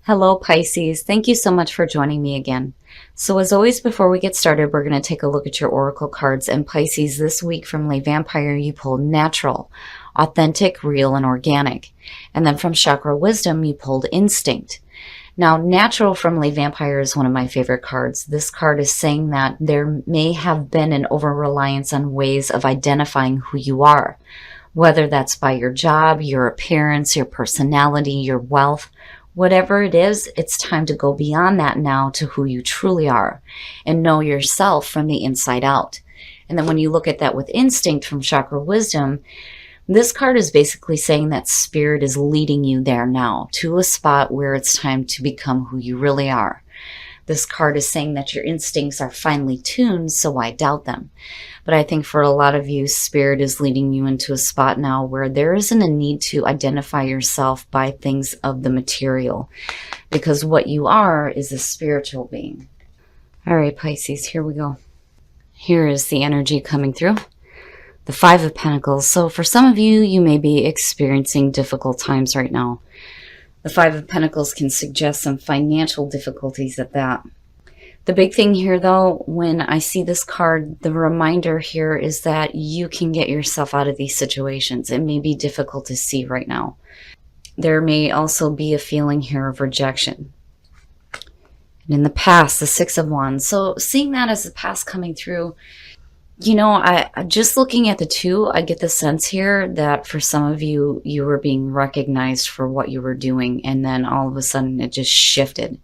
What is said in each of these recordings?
Hello, Pisces. Thank you so much for joining me again. So as always, before we get started, we're going to take a look at your oracle cards. And Pisces, this week from Le Vampire, you pulled natural, authentic, real, and organic. And then from Chakra Wisdom, you pulled instinct. Now, natural from Le Vampire is one of my favorite cards. This card is saying that there may have been an over-reliance on ways of identifying who you are, whether that's by your job, your appearance, your personality, your wealth. Whatever it is, it's time to go beyond that now to who you truly are and know yourself from the inside out. And then when you look at that with instinct from Chakra Wisdom, this card is basically saying that spirit is leading you there now to a spot where it's time to become who you really are. This card is saying that your instincts are finely tuned, so why doubt them? But I think for a lot of you, spirit is leading you into a spot now where there isn't a need to identify yourself by things of the material, because what you are is a spiritual being. All right, Pisces, here we go. Here is the energy coming through. The Five of Pentacles. So for some of you, you may be experiencing difficult times right now. The Five of Pentacles can suggest some financial difficulties at that. The big thing here, though, when I see this card, the reminder here is that you can get yourself out of these situations. It may be difficult to see right now. There may also be a feeling here of rejection. And in the past, the Six of Wands. So seeing that as the past coming through, you know, I just looking at the two, I get the sense here that for some of you, you were being recognized for what you were doing, and then all of a sudden it just shifted.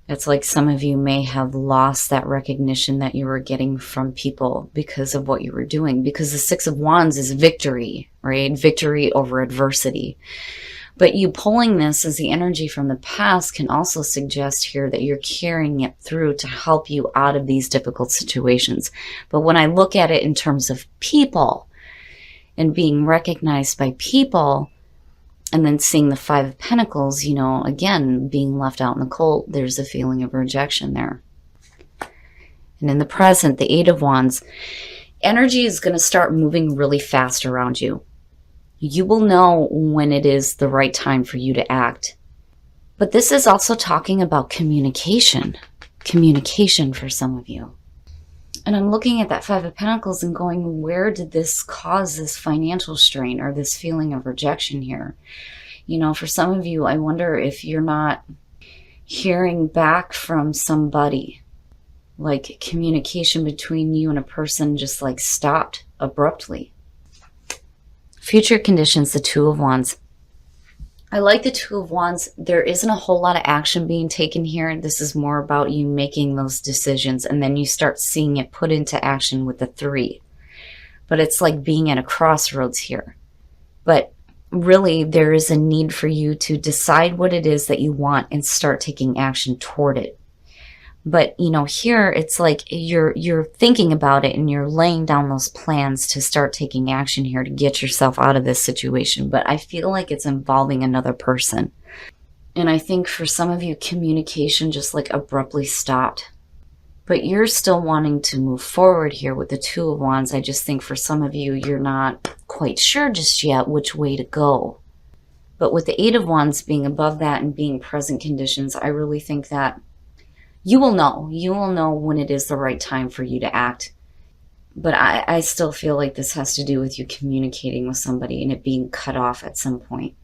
It's like some of you may have lost that recognition that you were getting from people because of what you were doing, because the Six of Wands is victory, right? Victory over adversity. But you pulling this as the energy from the past can also suggest here that you're carrying it through to help you out of these difficult situations. But when I look at it in terms of people and being recognized by people, and then seeing the Five of Pentacles, you know, again, being left out in the cold, there's a feeling of rejection there. And in the present, the Eight of Wands, energy is going to start moving really fast around you. You will know when it is the right time for you to act. But this is also talking about communication. Communication for some of you. And I'm looking at that Five of Pentacles and going, where did this cause this financial strain or this feeling of rejection here? You know, for some of you, I wonder if you're not hearing back from somebody. Like communication between you and a person just like stopped abruptly. Future conditions, the Two of Wands. I like the Two of Wands. There isn't a whole lot of action being taken here. This is more about you making those decisions, and then you start seeing it put into action with the Three. But it's like being at a crossroads here. But really, there is a need for you to decide what it is that you want and start taking action toward it. But, you know, here it's like you're thinking about it and you're laying down those plans to start taking action here to get yourself out of this situation. But I feel like it's involving another person. And I think for some of you, communication just like abruptly stopped. But you're still wanting to move forward here with the Two of Wands. I just think for some of you, you're not quite sure just yet which way to go. But with the Eight of Wands being above that and being present conditions, I really think that you will know when it is the right time for you to act. But I still feel like this has to do with you communicating with somebody and it being cut off at some point.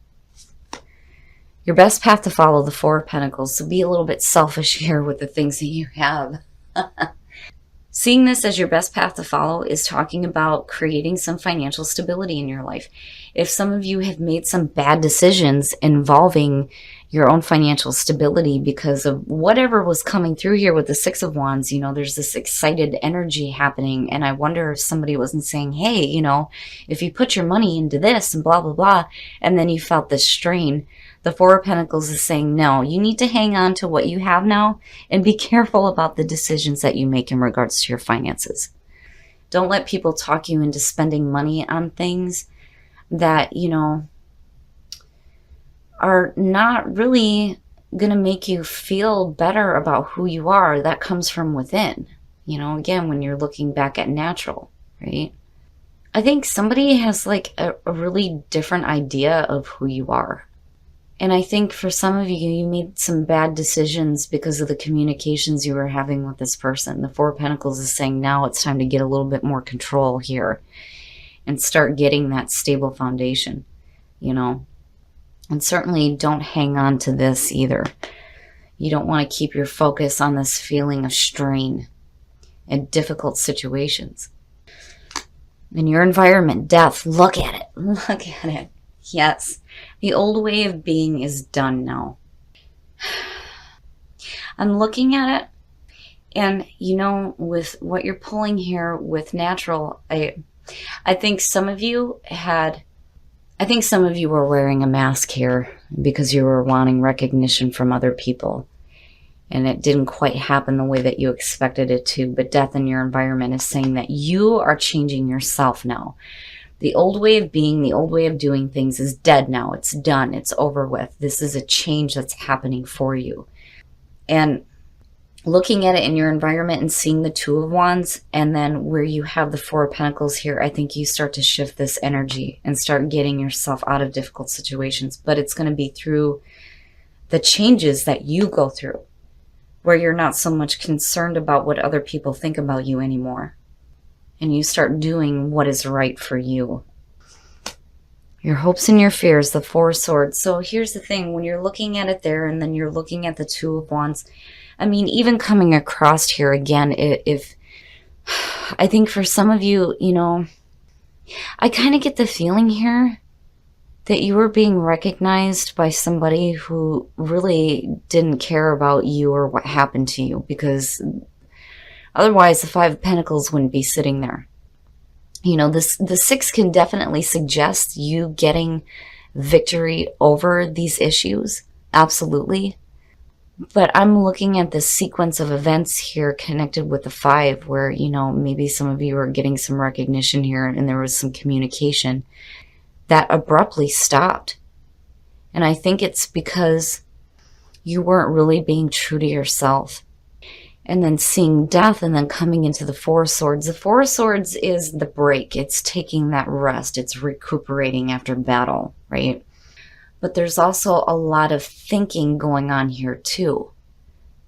Your best path to follow, the Four of Pentacles. So be a little bit selfish here with the things that you have. Seeing this as your best path to follow is talking about creating some financial stability in your life. If some of you have made some bad decisions involving your own financial stability because of whatever was coming through here with the Six of Wands, you know, there's this excited energy happening. And I wonder if somebody wasn't saying, hey, you know, if you put your money into this and blah, blah, blah, and then you felt this strain. The Four of Pentacles is saying, no, you need to hang on to what you have now and be careful about the decisions that you make in regards to your finances. Don't let people talk you into spending money on things that, you know, are not really going to make you feel better about who you are. That comes from within. You know, again, when you're looking back at natural, right? I think somebody has like a really different idea of who you are. And I think for some of you, you made some bad decisions because of the communications you were having with this person. The Four of Pentacles is saying now it's time to get a little bit more control here and start getting that stable foundation, you know. And certainly don't hang on to this either. You don't want to keep your focus on this feeling of strain and difficult situations. In your environment, death, look at it. Look at it. Yes. The old way of being is done now. I'm looking at it, and you know, with what you're pulling here with natural, I think some of you were wearing a mask here because you were wanting recognition from other people. And it didn't quite happen the way that you expected it to. But death in your environment is saying that you are changing yourself now. The old way of being, the old way of doing things is dead now. It's done. It's over with. This is a change that's happening for you. And looking at it in your environment and seeing the Two of Wands, and then where you have the Four of Pentacles here, I think you start to shift this energy and start getting yourself out of difficult situations. But it's going to be through the changes that you go through, where you're not so much concerned about what other people think about you anymore. And you start doing what is right for you. Your hopes and your fears, the Four of Swords. So here's the thing, when you're looking at it there and then you're looking at the Two of Wands, I mean, even coming across here again, if I think for some of you, you know, I kind of get the feeling here that you were being recognized by somebody who really didn't care about you or what happened to you, because otherwise the Five of Pentacles wouldn't be sitting there. You know, the Six can definitely suggest you getting victory over these issues. Absolutely. But I'm looking at this sequence of events here connected with the Five where, you know, maybe some of you are getting some recognition here and there was some communication that abruptly stopped. And I think it's because you weren't really being true to yourself. And then seeing death and then coming into the Four of Swords. The Four of Swords is the break. It's taking that rest. It's recuperating after battle, right? But there's also a lot of thinking going on here too.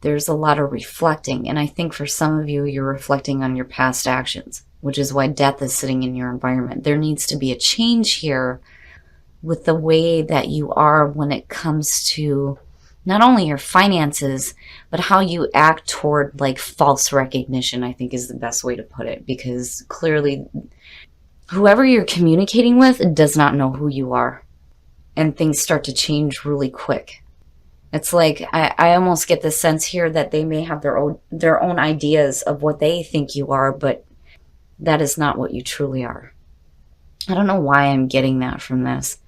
There's a lot of reflecting. And I think for some of you, you're reflecting on your past actions, which is why death is sitting in your environment. There needs to be a change here with the way that you are when it comes to not only your finances, but how you act toward like false recognition, I think is the best way to put it. Because clearly, whoever you're communicating with does not know who you are. And things start to change really quick. It's like, I almost get the sense here that they may have their own ideas of what they think you are, but that is not what you truly are. I don't know why I'm getting that from this.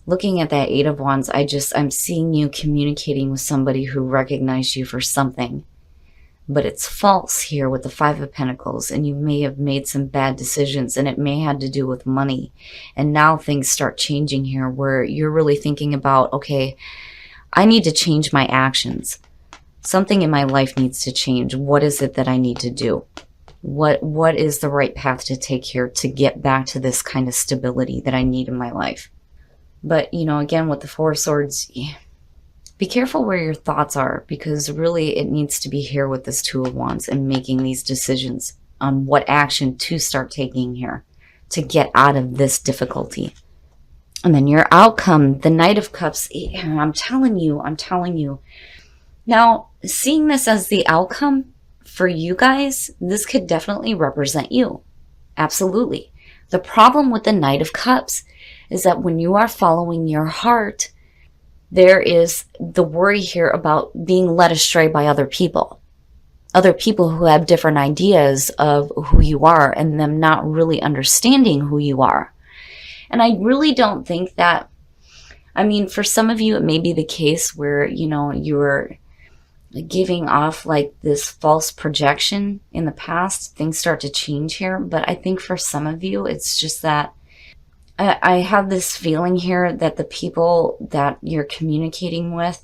Looking at that Eight of Wands, I'm seeing you communicating with somebody who recognized you for something. But it's false here with the Five of Pentacles, and you may have made some bad decisions, and it may have to do with money. And now things start changing here where you're really thinking about, okay, I need to change my actions. Something in my life needs to change. What is it that I need to do? What is the right path to take here to get back to this kind of stability that I need in my life? But, you know, again, with the Four of Swords, be careful where your thoughts are, because really it needs to be here with this Two of Wands and making these decisions on what action to start taking here to get out of this difficulty. And then your outcome, the Knight of Cups, I'm telling you. Now, seeing this as the outcome for you guys, this could definitely represent you. Absolutely. The problem with the Knight of Cups is that when you are following your heart, there is the worry here about being led astray by other people who have different ideas of who you are and them not really understanding who you are. And I really don't think that, I mean, for some of you, it may be the case where, you know, you're giving off like this false projection in the past. Things start to change here. But I think for some of you, it's just that I have this feeling here that the people that you're communicating with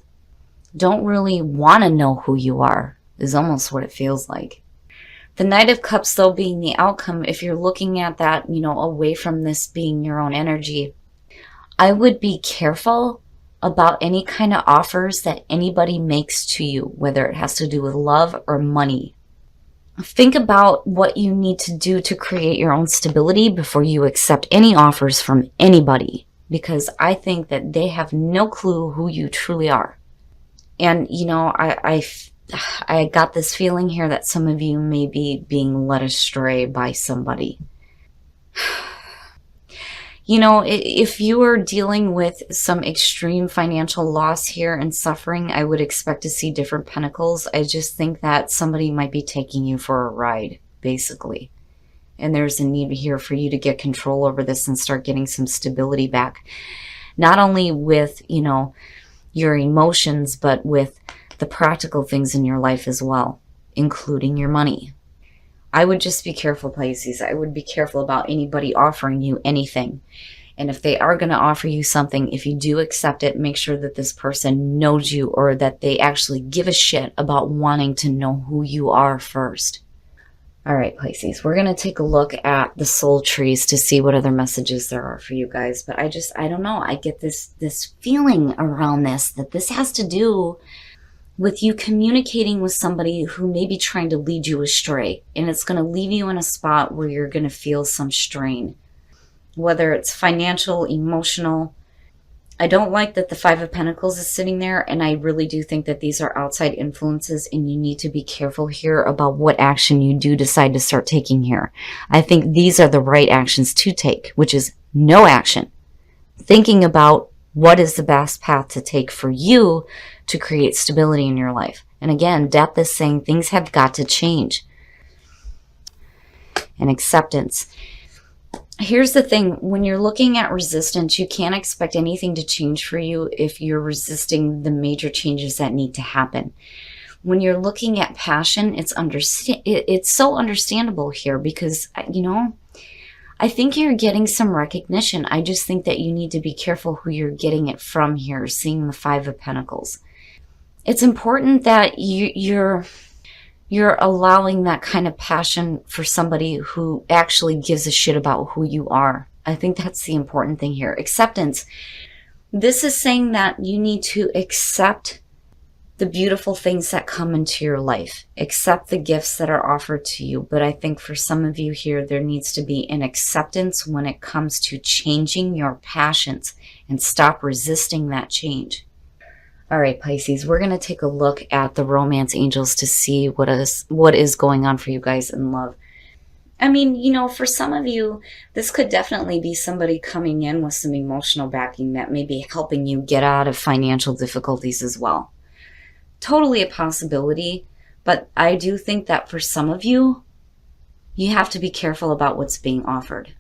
don't really want to know who you are, is almost what it feels like. The Knight of Cups, though, being the outcome, if you're looking at that, you know, away from this being your own energy, I would be careful about any kind of offers that anybody makes to you, whether it has to do with love or money. Think about what you need to do to create your own stability before you accept any offers from anybody, because I think that they have no clue who you truly are. And, you know, I got this feeling here that some of you may be being led astray by somebody. You know, if you are dealing with some extreme financial loss here and suffering, I would expect to see different pentacles. I just think that somebody might be taking you for a ride, basically. And there's a need here for you to get control over this and start getting some stability back. Not only with, you know, your emotions, but with the practical things in your life as well, including your money. I would just be careful, Pisces. I would be careful about anybody offering you anything. And if they are going to offer you something, if you do accept it, make sure that this person knows you, or that they actually give a shit about wanting to know who you are first. All right, Pisces, we're going to take a look at the soul trees to see what other messages there are for you guys. But I don't know. I get this feeling around this, that this has to do with you communicating with somebody who may be trying to lead you astray. And it's going to leave you in a spot where you're going to feel some strain, whether it's financial, emotional. I don't like that the Five of Pentacles is sitting there, and I really do think that these are outside influences, and you need to be careful here about what action you do decide to start taking here. I think these are the right actions to take, which is no action. Thinking about what is the best path to take for you to create stability in your life. And again, Death is saying things have got to change. And acceptance. Here's the thing. When you're looking at resistance, you can't expect anything to change for you if you're resisting the major changes that need to happen. When you're looking at passion, it's so understandable here because, you know, I think you're getting some recognition. I just think that you need to be careful who you're getting it from here, seeing the Five of Pentacles. It's important that you're allowing that kind of passion for somebody who actually gives a shit about who you are. I think that's the important thing here. Acceptance. This is saying that you need to accept the beautiful things that come into your life. Accept the gifts that are offered to you. But I think for some of you here, there needs to be an acceptance when it comes to changing your passions and stop resisting that change. All right, Pisces, we're going to take a look at the romance angels to see what is going on for you guys in love. I mean, you know, for some of you, this could definitely be somebody coming in with some emotional backing that may be helping you get out of financial difficulties as well. Totally a possibility, but I do think that for some of you, you have to be careful about what's being offered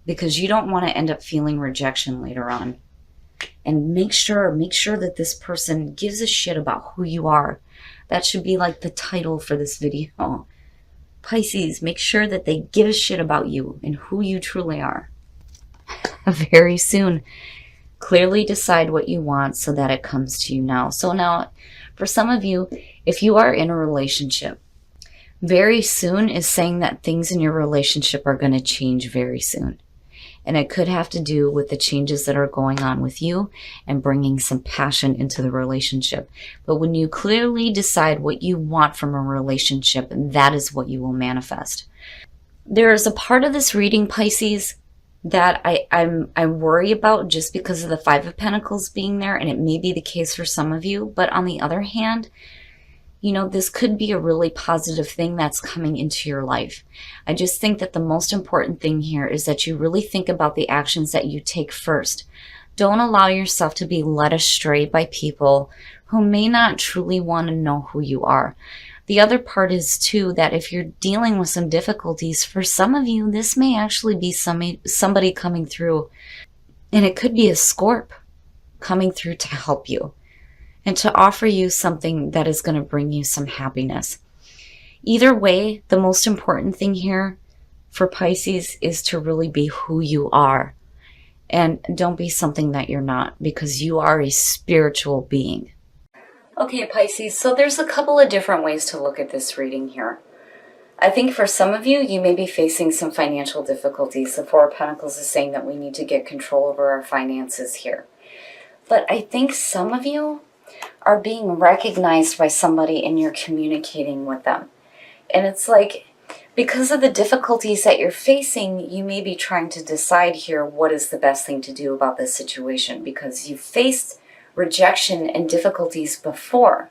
because you don't want to end up feeling rejection later on. And make sure that this person gives a shit about who you are. That should be like the title for this video. Pisces, make sure that they give a shit about you and who you truly are. Very soon. Clearly decide what you want so that it comes to you now. So now, for some of you, if you are in a relationship, very soon is saying that things in your relationship are going to change very soon. And it could have to do with the changes that are going on with you and bringing some passion into the relationship. But when you clearly decide what you want from a relationship, that is what you will manifest. There is a part of this reading, Pisces, that I worry about just because of the Five of Pentacles being there, and it may be the case for some of you. But on the other hand, you know, this could be a really positive thing that's coming into your life. I just think that the most important thing here is that you really think about the actions that you take first. Don't allow yourself to be led astray by people who may not truly want to know who you are. The other part is, too, that if you're dealing with some difficulties, for some of you, this may actually be somebody coming through, and it could be a Scorp coming through to help you and to offer you something that is going to bring you some happiness. Either way, the most important thing here for Pisces is to really be who you are. And don't be something that you're not, because you are a spiritual being. Okay, Pisces, so there's a couple of different ways to look at this reading here. I think for some of you, you may be facing some financial difficulties. The Four of Pentacles is saying that we need to get control over our finances here. But I think some of you are being recognized by somebody and you're communicating with them. And it's like, because of the difficulties that you're facing, you may be trying to decide here what is the best thing to do about this situation, because you've faced rejection and difficulties before.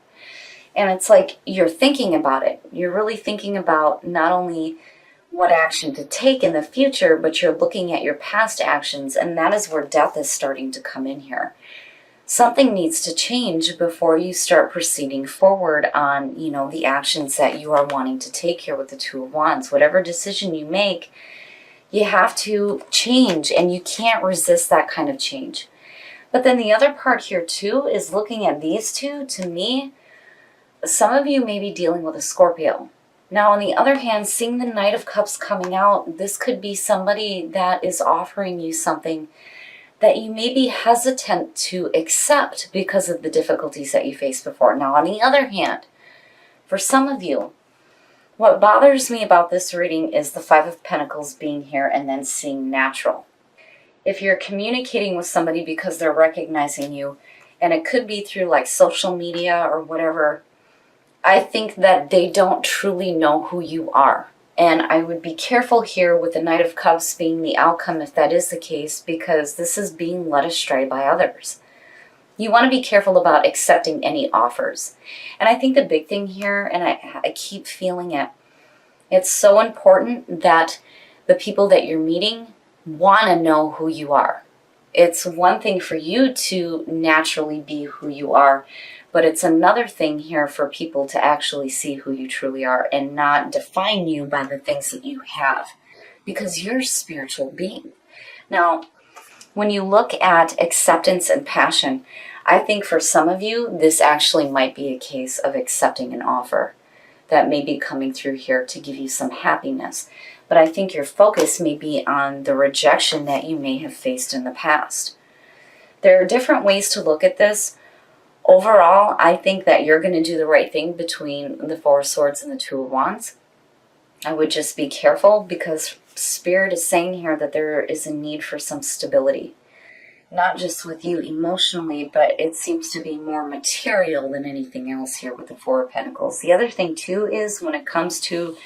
And it's like you're thinking about it. You're really thinking about not only what action to take in the future, but you're looking at your past actions, and that is where death is starting to come in here. Something needs to change before you start proceeding forward on, the actions that you are wanting to take here with the Two of Wands. Whatever decision you make, you have to change, and you can't resist that kind of change. But then the other part here too is looking at these two. To me, some of you may be dealing with a Scorpio. Now, on the other hand, seeing the Knight of Cups coming out, this could be somebody that is offering you something that you may be hesitant to accept because of the difficulties that you faced before. Now, on the other hand, for some of you, what bothers me about this reading is the Five of Pentacles being here and then seeing natural. If you're communicating with somebody because they're recognizing you, and it could be through like social media or whatever, I think that they don't truly know who you are. And I would be careful here with the Knight of Cups being the outcome if that is the case, because this is being led astray by others. You want to be careful about accepting any offers. And I think the big thing here, and I keep feeling it, it's so important that the people that you're meeting want to know who you are. It's one thing for you to naturally be who you are, but it's another thing here for people to actually see who you truly are and not define you by the things that you have, because you're a spiritual being. Now, when you look at acceptance and passion, I think for some of you, this actually might be a case of accepting an offer that may be coming through here to give you some happiness. But I think your focus may be on the rejection that you may have faced in the past. There are different ways to look at this. Overall, I think that you're going to do the right thing between the Four of Swords and the Two of Wands. I would just be careful, because Spirit is saying here that there is a need for some stability. Not just with you emotionally, but it seems to be more material than anything else here with the Four of Pentacles. The other thing too is when it comes to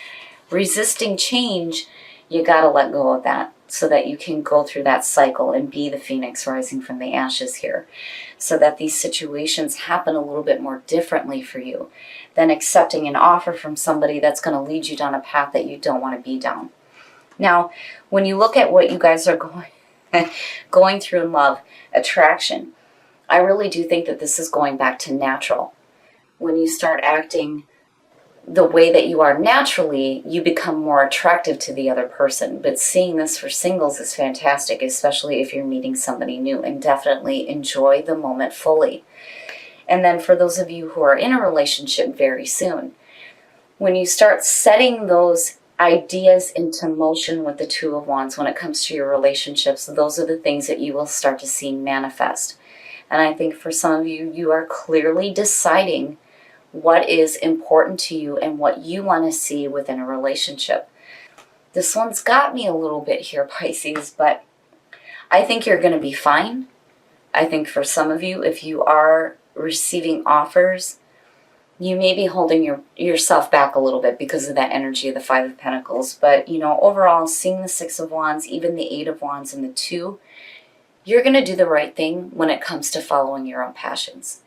resisting change, you got to let go of that so that you can go through that cycle and be the phoenix rising from the ashes here, so that these situations happen a little bit more differently for you than accepting an offer from somebody that's going to lead you down a path that you don't want to be down. Now, when you look at what you guys are going through in love, attraction, I really do think that this is going back to natural. When you start acting the way that you are naturally, you become more attractive to the other person. But seeing this for singles is fantastic, especially if you're meeting somebody new, and definitely enjoy the moment fully. And then for those of you who are in a relationship very soon, when you start setting those ideas into motion with the Two of Wands when it comes to your relationships, those are the things that you will start to see manifest. And I think for some of you, you are clearly deciding what is important to you and what you want to see within a relationship. This one's got me a little bit here, Pisces, but I think you're going to be fine. I think for some of you, if you are receiving offers, you may be holding yourself back a little bit because of that energy of the Five of Pentacles. But, overall, seeing the Six of Wands, even the Eight of Wands and the Two, you're going to do the right thing when it comes to following your own passions.